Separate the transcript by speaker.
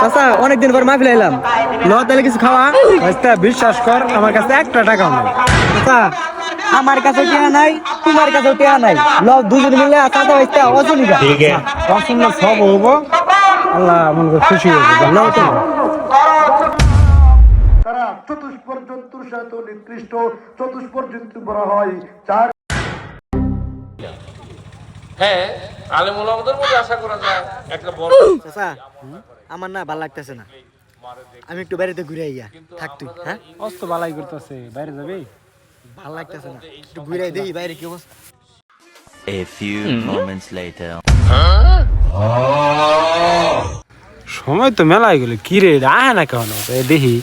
Speaker 1: চাচা অনেকদিন পর মাহফিল এলাম, ল তাহলে কিছু খাওয়া।
Speaker 2: বিশ্বাস কর আমার কাছে একটা টাকাও নাই।
Speaker 1: চাচা আমার কাছে টিয়া নাই, তোমার কাছেও টিয়া নাই, ল দুজন মিলে চাচা ভাইস্তা অজলিকা
Speaker 2: পছন্দ সব হবো, আল্লাহ মন করে খুশি হবো।
Speaker 1: ল তো।
Speaker 3: তারা চতুষ্পর জন্তুর সাথে নিকৃষ্ট, চতুষ্পর জন্তু বলা হয় চার।
Speaker 4: হ্যাঁ, আলেমুল আমাদের মধ্যে আশা করা যায় একটা বড়।
Speaker 1: চাচা আমার না ভালো লাগতেছে না, আমি একটু বাইরেতে ঘুরে আইয়া থাক তুই। হ্যাঁ
Speaker 2: অস্ত বালাই করতেছে, বাইরে যাবি?
Speaker 1: ভালো লাগতেছে না, একটু ঘুরে দেখি বাইরে কি অবস্থা।
Speaker 5: A few moments later.
Speaker 2: সময় তো মেলাই গেল, কি রে আয় না কেন দেখি।